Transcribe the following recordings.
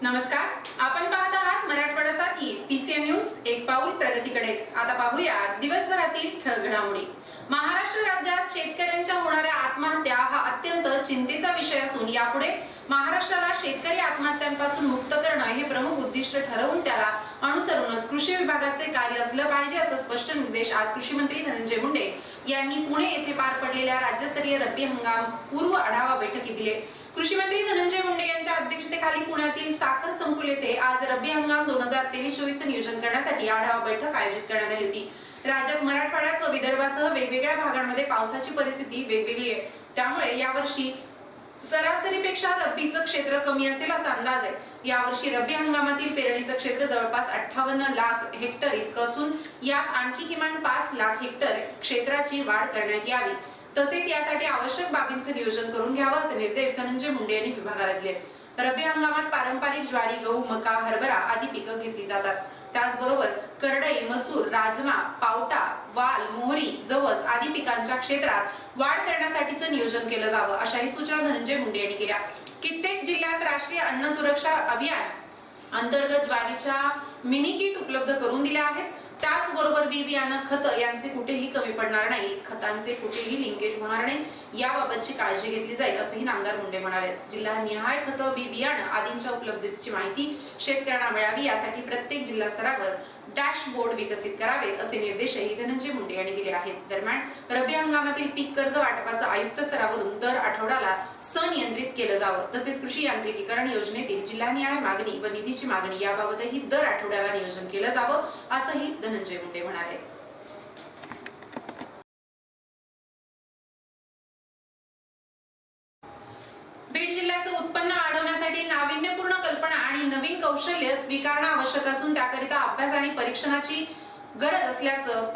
नमस्कार, आपण पाहत आहात मराठवाडा साथी पीसीएन न्यूज एक पाऊल प्रगतीकडे। आता पाहूया दिवसभरातील ठळक घडामोडी। महाराष्ट्र राज्यात शेतकऱ्यांच्या होणाऱ्या आत्महत्या हा अत्यंत चिंतेचा विषय असून यापुढे महाराष्ट्राला शेतकरी आत्महत्यांपासून मुक्त करणं हे प्रमुख उद्दिष्ट ठरवून त्याला अनुसरूनच कृषी विभागाचे कार्य असलं पाहिजे असं स्पष्ट निर्देश आज कृषी मंत्री धनंजय मुंडे यांनी पुणे येथे पार पडलेल्या राज्यस्तरीय रब्बी हंगाम पूर्व आढावा बैठकीत दिले। कृषी मंत्री धनंजय मुंडे यांच्या अध्यक्षतेखाली पुण्यातील साखर संकुल येथे आज रब्बी हंगाम 2023-24 नियोजन करण्यासाठी आढावा बैठक आयोजित करण्यात आली होती। राज्यात मराठवाड्यात व विदर्भासह वेगवेगळ्या भागांमध्ये पावसाची परिस्थिती वेगवेगळी आहे, त्यामुळे यावर्षी सरासरीपेक्षा रब्बीचं क्षेत्र कमी असेल असा अंदाज आहे। यावर्षी रब्बी हंगामातील पेरणीचं क्षेत्र जवळपास 58 लाख हेक्टर इतकं असून यात आणखी किमान 5 लाख हेक्टर क्षेत्राची वाढ करण्यात यावी, तसेच यासाठी आवश्यक बाबींचे नियोजन करून घ्यावं असे निर्देश धनंजय मुंडे यांनी विभागाला दिले। रब्बी हंगामात पारंपरिक ज्वारी, गहू, मका, हरभरा आदी पिकं घेतली जातात। त्याचबरोबर करडई, मसूर, राजमा, पावटा, वाल, मोहरी, जवस आदी पिकांच्या क्षेत्रात वाढ करण्यासाठीचं नियोजन केलं जावं अशाही सूचना धनंजय मुंडे यांनी केल्या। कित्येक जिल्ह्यात राष्ट्रीय अन्न सुरक्षा अभियान अंतर्गत ज्वारीच्या मिनी किट उपलब्ध करून दिल्या आहेत। त्याचबरोबर बी बियाणं, खत यांचे कुठेही कमी पडणार नाही, खतांचे कुठेही लिंकेज होणार नाही याबाबतची काळजी घेतली जाईल असंही नामदार मुंडे म्हणाले। जिल्हा निहाय खत, बी बियाणं आदींच्या उपलब्धतेची माहिती शेतकऱ्यांना मिळावी यासाठी प्रत्येक जिल्हा स्तरावर डॅशबोर्ड विकसित करावेत असे निर्देशही धनंजय मुंडे यांनी दिले आहेत। दरम्यान रब्बी हंगामातील पीक कर्ज वाटपाचं आयुक्त स्तरावरून दर आठवड्याला संनियंत्रित केलं जावं, तसेच कृषी यांत्रिकीकरण योजनेतील जिल्हानिहाय मागणी व निधीची मागणी याबाबतही दर आठवड्याला नियोजन केलं जावं असंही धनंजय मुंडे म्हणाले। बीड जिल्ह्याचं उत्पन्न वाढवण्यासाठी नाविन्यपूर्ण कल्पना आणि नवीन कौशल्य स्वीकारणं आवश्यक असून त्याकरिता अभ्यास आणि परीक्षणाची गरज असल्याचं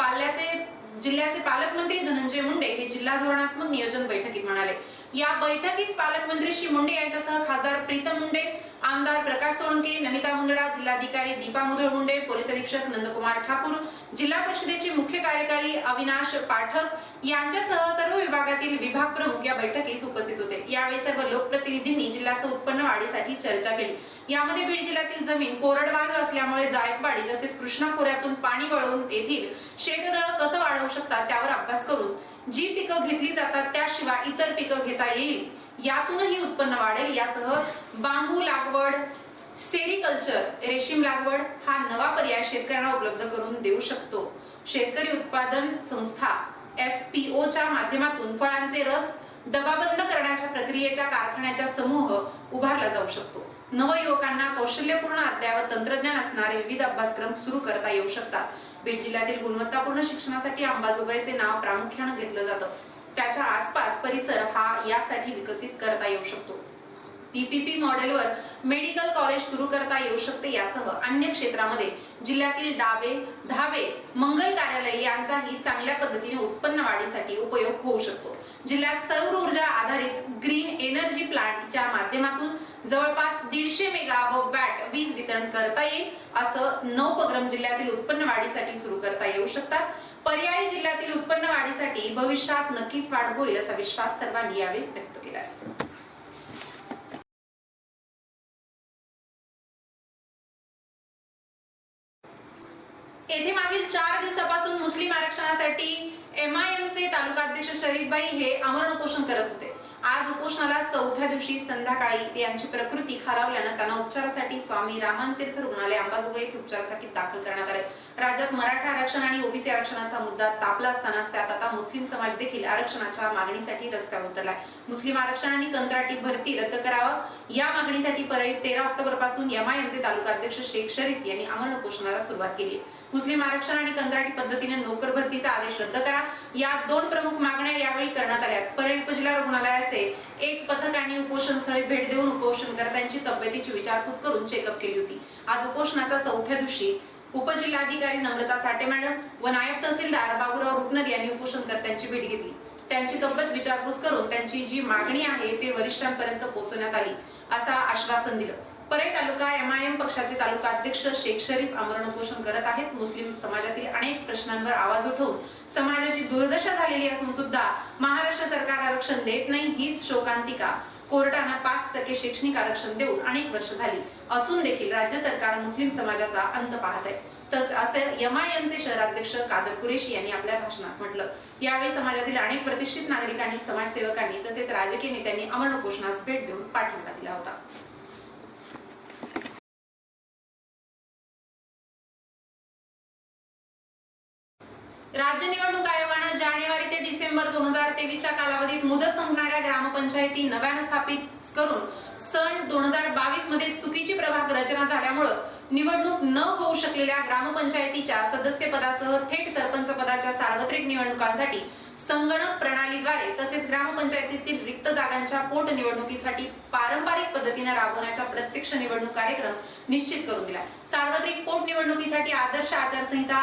जिल्ह्याचे पालकमंत्री धनंजय मुंडे हे जिल्हा धोरणात्मक नियोजन बैठकीत म्हणाले। या बैठकीस पालकमंत्री श्री मुंडे यांच्यासह खासदार प्रीतम मुंडे, आमदार प्रकाश सोळंके, नमिता मुंदडा, जिल्हाधिकारी दीपा मुधोळ मुंडे, पोलीस अधीक्षक नंदकुमार ठाकूर, जिल्हा परिषदेचे मुख्य कार्यकारी अविनाश पाठक यांच्यासह सर्व विभागातील विभाग प्रमुख या बैठकीस उपस्थित होते। यावेळी सर्व लोकप्रतिनिधींनी जिल्ह्याचं उत्पन्न वाढीसाठी चर्चा केली। यामध्ये बीड जिल्ह्यातील जमीन कोरडवाहू असल्यामुळे जायकवाडी तसेच कृष्णा खोऱ्यातून पाणी वळवून येथील शेततळं कसं वाढवू शकतात त्यावर अभ्यास करून जी पिकं घेतली जातात त्याशिवाय इतर पिकं घेता येईल, यातूनही उत्पन्न वाढेल। यासह बांबू लागवड, सेरिकल्चर, रेशीम लागवड हा नवा पर्याय शेतकऱ्यांना उपलब्ध करून देऊ शकतो। शेतकरी उत्पादन संस्था FPOच्या माध्यमातून फळांचे रस डबाबंद करण्याच्या प्रक्रियेच्या कारखान्याचा समूह उभारला जाऊ शकतो। नवयुवकांना कौशल्यपूर्ण अद्ययावत तंत्रज्ञान असणारे विविध अभ्यासक्रम सुरू करता येऊ शकतात। बीड जिल्ह्यातील गुणवत्तापूर्ण शिक्षणासाठी अंबाजोगाईचे नाव प्रामुख्याने घेतलं जातं, त्याच्या आसपास परिसर हा यासाठी विकसित करता येऊ शकतो। PPP मॉडेलवर मेडिकल कॉलेज सुरू करता येऊ शकते। यासह अन्य क्षेत्रामध्ये जिल्ह्यातील डाबे, धाबे, मंगल कार्यालय यांचाही चांगल्या पद्धतीने उत्पन्न वाढीसाठी उपयोग होऊ शकतो। जिल्ह्यात सौर ऊर्जा आधारित ग्रीन एनर्जी प्लांटच्या माध्यमातून जवळपास 150 मेगावॅट वीज वितरण करता येईल, असं 9 उपक्रम जिल्ह्यातील उत्पन्न वाढीसाठी सुरू करता येऊ शकतात। पर्यायी जिल्ह्यातील उत्पन्न वाढीसाठी भविष्यात नक्कीच वाढ होईल असा विश्वास सर्वांनी यावेळी व्यक्त केला आहे। येथे मागील 4 दिवसापासून मुस्लिम आरक्षणासाठी MIMचे तालुकाध्यक्ष शरीफबाई हे अमरण उपोषण करत होते। आज उपोषणाला 4थ्या दिवशी संध्याकाळी यांची प्रकृती खालावल्यानं त्यांना उपचारासाठी स्वामी रामन तीर्थ रुग्णालय अंबाजोगाई येथे उपचारासाठी दाखल करण्यात आले। राज्यात मराठा आरक्षण आणि ओबीसी आरक्षणाचा मुद्दा तापला असतानाच त्यात आता मुस्लिम समाज देखील आरक्षणाच्या मागणीसाठी रस्त्यावर उतरलाय। मुस्लिम आरक्षण आणि कंत्राटी भरती रद्द करावा या मागणीसाठी परळीत 13 ऑक्टोबर पासून MIMचे तालुकाध्यक्ष शेख शरीफ यांनी अमरण उपोषणाला सुरुवात केली। मुस्लिम आरक्षण आणि कंत्राटी पद्धतीने नोकर भरतीचा आदेश रद्द करा या 2 प्रमुख मागण्या यावेळी करण्यात आल्या। परळी उपजिल्हा रुग्णालयाचे एक पथकाने उपोषण स्थळी भेट देऊन उपोषणकर्त्यांची तब्येतीची विचारपूस करून चेकअप केली होती। आज उपोषणाचा 4थ्या दिवशी उपजिल्हाधिकारी नम्रता साठे मॅडम व नायब तहसीलदार बाबूराव रुपनर यांनी उपोषणकर्त्यांची भेट घेतली। त्यांची तब्येत विचारपूस करून त्यांची जी मागणी आहे ते वरिष्ठांपर्यंत पोहोचवण्यात आली असं आश्वासन दिलं। परळी तालुका MIM पक्षाचे तालुका अध्यक्ष शेख शरीफ अमरण उपोषण करत आहेत। मुस्लिम समाजातील अनेक प्रश्नांवर आवाज उठवून समाजाची दुर्दशा झालेली असून सुद्धा महाराष्ट्र सरकार आरक्षण देत नाही हीच शोकांतिका कोर्टानं 5% शैक्षणिक आरक्षण देऊन अनेक वर्ष झाली असून देखील राज्य सरकार मुस्लिम समाजाचा अंत पाहत आहे. असं MIMचे शहराध्यक्ष कादर कुरेशी यांनी आपल्या भाषणात म्हटलं. यावेळी समाजातील अनेक प्रतिष्ठित नागरिकांनी, समाजसेवकांनी तसेच राजकीय नेत्यांनी अमर उपोषणास भेट देऊन पाठिंबा दिला होता. राज्य निवडणूक आयोगानं जानेवारी ते डिसेंबर 2023च्या कालावधीत मुदत संपणाऱ्या ग्रामपंचायती नव्यानं स्थापित करून सन 2022 मध्ये चुकीची प्रभाग रचना झाल्यामुळे निवडणूक न होऊ शकलेल्या ग्रामपंचायतीच्या सदस्य पदासह थेट सरपंच पदाच्या सार्वत्रिक निवडणुकांसाठी संगणक प्रणालीद्वारे तसेच ग्रामपंचायतीतील रिक्त जागांच्या पोटनिवडणुकीसाठी पारंपरिक पद्धतीने राबवण्याचा प्रत्यक्ष निवडणूक कार्यक्रम निश्चित करून दिला. सार्वत्रिक पोटनिवडणुकीसाठी आदर्श आचारसंहिता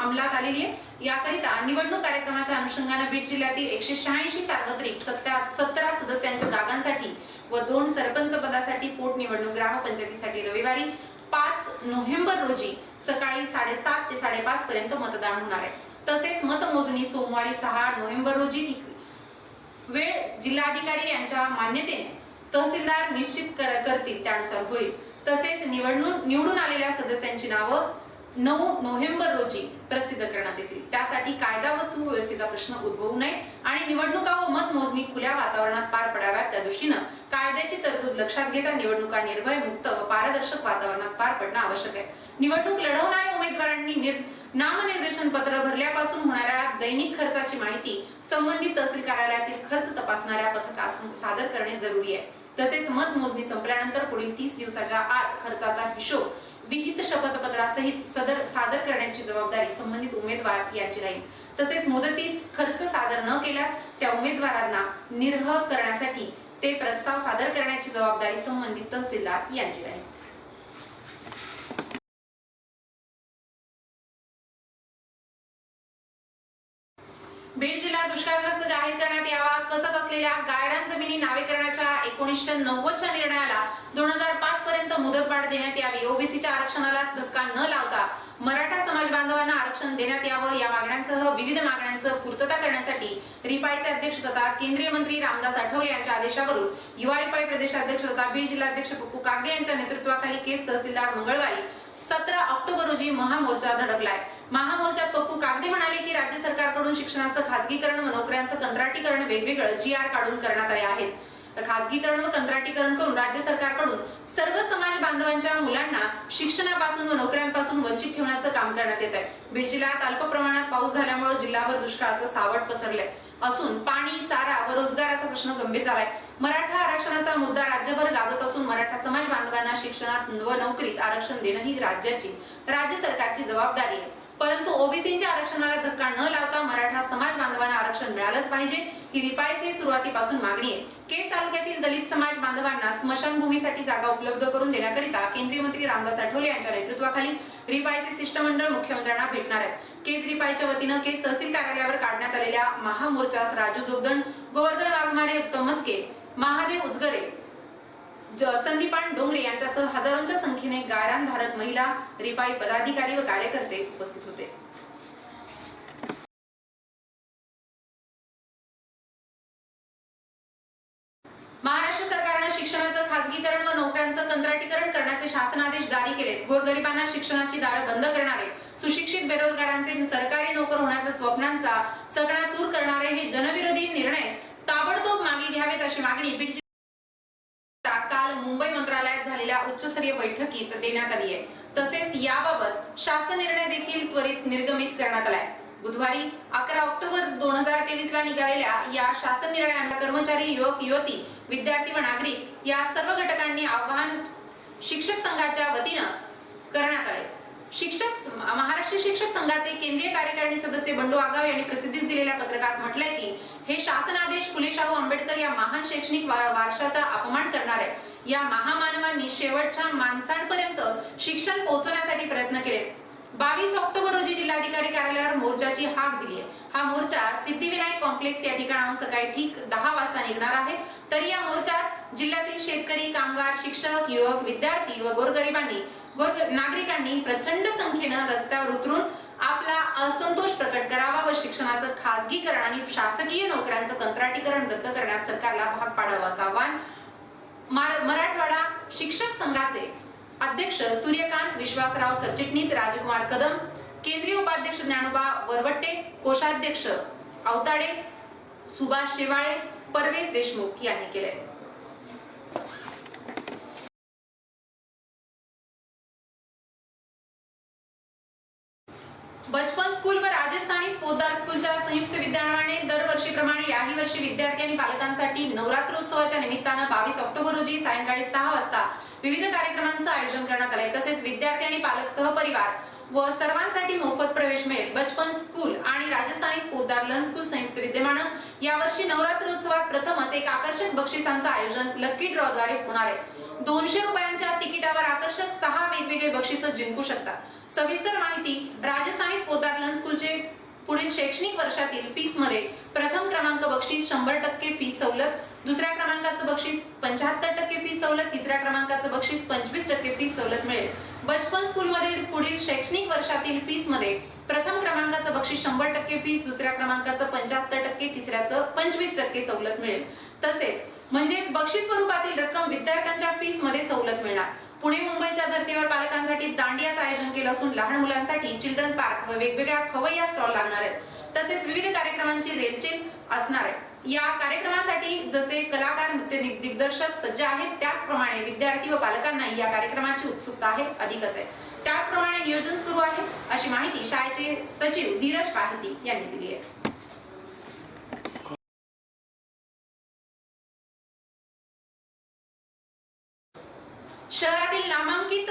अंमलात आलेली आहे. याकरिता निवडणूक कार्यक्रमाच्या अनुषंगाने बीड जिल्ह्यातील 186 सार्वत्रिक 17 सदस्यांच्या जागांसाठी व 2 सरपंच पदासाठी पोटनिवडणूक ग्रामपंचायतीसाठी रविवारी 5 नोव्हेंबर रोजी सकाळी 7:30 ते 5:30 पर्यंत मतदान होणार आहे. तसेच मतमोजणी सोमवारी 6 नोव्हेंबर रोजी वेळ जिल्हाधिकारी यांच्या मान्यतेने तहसीलदार निश्चित करतील त्यानुसार होईल. तसेच निवडून आलेल्या सदस्यांची नावं 9 नोव्हेंबर रोजी प्रसिद्ध करण्यात येतील. त्यासाठी कायदा व सुव्यवस्थेचा प्रश्न उद्भवू नये आणि निवडणुका व मतमोजणी खुल्या वातावरणात पार पडाव्यात त्या दृष्टीनं कायद्याची तरतूद लक्षात घेता निवडणुका निर्भय, मुक्त व पारदर्शक वातावरणात पार पडणं आवश्यक आहे. निवडणूक लढवणाऱ्या उमेदवारांनी नामनिर्देशन पत्र भरल्यापासून होणाऱ्या दैनिक खर्चाची माहिती संबंधित तहसील कार्यालयातील खर्च तपासणाऱ्या पथकास सादर करणे जरुरी आहे. तसेच मतमोजणी संपल्यानंतर पुढील 30 दिवसाच्या आत खर्चाचा हिशोब विहित शपथपत्रासहित सादर करण्याची जबाबदारी संबंधित उमेदवार यांची राहील. तसेच मुदतीत खर्च सादर न केल्यास त्या उमेदवारांना निर्ह करण्यासाठी ते प्रस्ताव सादर करण्याची जबाबदारी संबंधित तहसीलदार यांची राहील. बीड जिल्हा दुष्काळग्रस्त जाहीर करण्यात यावा. कसत असलेल्या गायरान जमिनी नावेकरणाच्या 1990च्या निर्णयाला 2005 पर्यंत मुदतवाढ देण्यात यावी. ओबीसीच्या आरक्षणाला धक्का न लावता मराठा समाज बांधवांना आरक्षण देण्यात यावं. या मागण्यांसह विविध मागण्यांचं पूर्तता करण्यासाठी रिपाईचे अध्यक्ष तथा केंद्रीय मंत्री रामदास आठवले यांच्या आदेशावरून युवा रिपाई प्रदेशाध्यक्ष तथा बीड जिल्हाध्यक्ष पप्पू कागदे यांच्या नेतृत्वाखाली केस तहसीलदार मंगळवारी 17 ऑक्टोबर रोजी महामोर्चा धडकलाय. महामोर्चात पप्पू कागदे म्हणाले की राज्य सरकारकडून शिक्षणाचं खासगीकरण व नोकऱ्यांचं कंत्राटीकरण वेगवेगळं GR काढून करण्यात आले आहेत. खासगीकरण व कंत्राटीकरण करून राज्य सरकारकडून सर्व समाज बांधवांच्या मुलांना शिक्षणापासून व नोकऱ्यांपासून वंचित ठेवण्याचं काम करण्यात येत आहे. बीड जिल्ह्यात अल्प प्रमाणात पाऊस झाल्यामुळे जिल्ह्यावर दुष्काळाचं सावट पसरलंय असून पाणी, चारा व रोजगाराचा प्रश्न गंभीर झालाय. मराठा आरक्षणाचा मुद्दा राज्यभर गाजत असून मराठा समाज बांधवांना शिक्षणात व नोकरीत आरक्षण देणं ही राज्य सरकारची जबाबदारी आहे. परंतु ओबीसीच्या आरक्षणाला धक्का न लावता मराठा समाज बांधवांना आरक्षण मिळालंच पाहिजे ही रिपाईची सुरुवातीपासून मागणी आहे. केस तालुक्यातील दलित समाज बांधवांना स्मशानभूमीसाठी जागा उपलब्ध करून देण्याकरिता केंद्रीय मंत्री रामदास आठवले यांच्या नेतृत्वाखाली रिपाईचे शिष्टमंडळ मुख्यमंत्र्यांना भेटणार आहे. केज रिपाईच्या वतीनं केज तहसील कार्यालयावर काढण्यात आलेल्या महामोर्चास राजू जोगदंड, गोवर्धन वाघमारे, उत्तम मस्के, महादेव उजगरे, संदीपान डोंगरे यांच्यासह हजारोंच्या संख्येने गायरानधारक महिला, रिपाई पदाधिकारी व कार्यकर्ते उपस्थित होते. महाराष्ट्र सरकारने शिक्षणाचं खासगीकरण व नोकऱ्यांचं कंत्राटीकरण करण्याचे शासनादेश जारी केलेत. गोरगरिबांना शिक्षणाची दारं बंद करणारे, सुशिक्षित बेरोजगारांचे सरकारी नोकर होण्याच्या स्वप्नांचा सगळा सूर करणारे हे जनविरोधी निर्णय ताबडतोब मागे घ्यावेत अशी मागणी बीड काल मुंबई मंत्रालयात झालेल्या उच्चस्तरीय बैठकीत देण्यात आली आहे. तसेच याबाबत शासन निर्णय देखील त्वरित निर्गमित करण्यात आलाय. बुधवारी 11 ऑक्टोबर 2023 ला निघालेल्या या शासन निर्णयाला कर्मचारी, युवक, युवती, विद्यार्थी व नागरिक या सर्व घटकांनी आवाहन शिक्षक संघाच्या वतीनं करण्यात आले. महाराष्ट्र शिक्षक संघाचे केंद्रीय कार्यकारिणी सदस्य बंडू आगाव यांनी प्रसिद्धीस दिलेल्या पत्रकात म्हटलंय की हे शासनादेश फुले शाहू आंबेडकर या महान शैक्षणिक वारशाचा अपमान करणार आहे. या महामानवांनी शेवटच्या माणसांपर्यंत शिक्षण पोहोचवण्यासाठी प्रयत्न केले. 22 ऑक्टोबर रोजी जिल्हाधिकारी कार्यालयावर मोर्चाची हाक दिली आहे. हा मोर्चा सिद्धिविनायक कॉम्प्लेक्स या ठिकाणाहून सकाळी ठीक 10 वाजता निघणार आहे. तरी या मोर्चात जिल्ह्यातील शेतकरी, कामगार, शिक्षक, युवक, विद्यार्थी व गोरगरिबांनी नागरिकांनी प्रचंड संख्येनं रस्त्यावर उतरून आपला असंतोष प्रकट करावा व शिक्षणाचं खासगीकरण आणि शासकीय नोकऱ्यांचं कंत्राटीकरण रद्द करण्यास सरकारला भाग पाडावं असं आवाहन मराठवाडा शिक्षक संघाचे अध्यक्ष सूर्यकांत विश्वासराव सरचिटणीस राजकुमार कदम, केंद्रीय उपाध्यक्ष ज्ञानोबा वरवट्टे, कोषाध्यक्ष अवताडे, सुभाष शेवाळे, परवेश देशमुख यांनी केले। बचपन स्कूल व राजस्थानी पोद्दार स्कूलच्या संयुक्त विद्यमाने दरवर्षीप्रमाणे याही वर्षी विद्यार्थी आणि पालकांसाठी नवरात्रोत्सवाच्या निमित्तानं 22 ऑक्टोबर रोजी सायंकाळी 6 वाजता विविध कार्यक्रमांचं आयोजन करण्यात आलंय। तसेच विद्यार्थी आणि पालक सहपरिवार व सर्वांसाठी मोफत प्रवेश मिळेल। बचपन स्कूल आणि राजस्थानी पोद्दार लर्न स्कूल संयुक्त विद्यमानं यावर्षी नवरात्रोत्सवात प्रथमच एक आकर्षक बक्षिसांचं आयोजन लकी ड्रॉ द्वारे होणार आहे। 200 रुपयांच्या तिकिटावर आकर्षक 6 वेगवेगळे बक्षिसं जिंकू शकतात। सविस्तर माहिती राजस्थानी पोद्दार लर्न स्कूलचे पुढील शैक्षणिक वर्षातील फीस मध्ये प्रथम क्रमांक बक्षीस 100% फीस सवलत, दुसऱ्या क्रमांकाचं बक्षीस 75% फीस सवलत, तिसऱ्या क्रमांकाचं बक्षीस 25% फीस सवलत मिळेल। बचपन स्कूल मधील पुढील शैक्षणिक वर्षातील फीस मध्ये प्रथम क्रमांकाचं बक्षीस 100% फीस, दुसऱ्या क्रमांकाचं 75%, तिसऱ्याचं 25% सवलत मिळेल। तसेच म्हणजेच बक्षीस स्वरूपातील रक्कम विद्यार्थ्यांच्या फीस मध्ये सवलत मिळणार। पुणे मुंबईच्या धर्तीवर पालकांसाठी दांडियाचं आयोजन केलं असून लहान मुलांसाठी चिल्ड्रन पार्क व वेगवेगळ्या खवय्या स्टॉल लागणार आहेत। तसेच विविध कार्यक्रमांची रेलचेल असणार आहे। या कार्यक्रमासाठी जसे कलाकार, नृत्य दिग्दर्शक सज्ज आहेत, त्याचप्रमाणे विद्यार्थी व पालकांनाही या कार्यक्रमाची उत्सुकता आहे अधिकच आहे। त्याचप्रमाणे नियोजन सुरू आहे अशी माहिती शाळेचे सचिव धीरज पाहिती यांनी दिली आहे। शहरातील नामांकित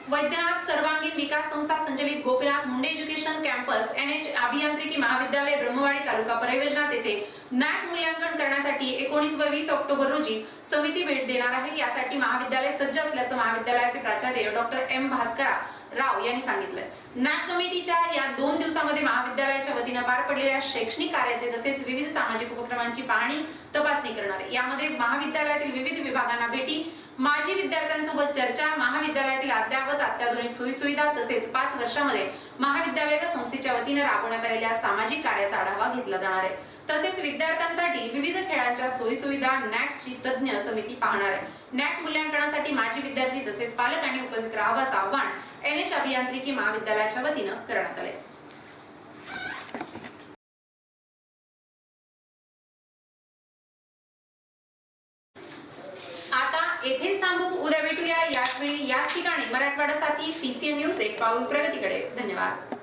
वैद्यनाथ सर्वांगीण विकास संस्था संचलित Gopinath Munde education campus NH अभियांत्रिकी महाविद्यालय ब्रह्मवाडी तालुका परवेजनाथ येथे नॅक मूल्यांकन करण्यासाठी 19 व 20 ऑक्टोबर रोजी समिती भेट देणार आहे। यासाठी महाविद्यालय सज्ज असल्याचं महाविद्यालयाचे प्राचार्य डॉक्टर M भास्करा राव यांनी सांगितलं। नॅक कमिटीच्या या 2 दिवसांमध्ये महाविद्यालयाच्या वतीनं पार पडलेल्या शैक्षणिक कार्याचे तसेच विविध सामाजिक उपक्रमांची पाहणी तपासणी करणार आहे। यामध्ये महाविद्यालयातील विविध विभागांना भेटी, माजी विद्यार्थ्यांसोबत चर्चा, महाविद्यालयातील अद्ययावत अत्याधुनिक सोयीसुविधा तसेच 5 वर्षांमध्ये महाविद्यालय व संस्थेच्या वतीने राबवण्यात आलेल्या सामाजिक कार्याचा आढावा घेतला जाणार आहे। तसेच विद्यार्थ्यांसाठी विविध खेळांच्या सोयीसुविधा नॅकची तज्ञ समिती पाहणार आहे। नॅक मूल्यांकनासाठी माजी विद्यार्थी तसेच पालकांनी उपस्थित राहावयाचं आवाहन NH अभियांत्रिकी महाविद्यालयाच्या वतीनं करण्यात आले। आता येथेच थांबू, उद्या भेटूया याच वेळी याच ठिकाणी। मराठवाडा साथी PCN न्यूज एक पाऊल प्रगतीकडे। धन्यवाद।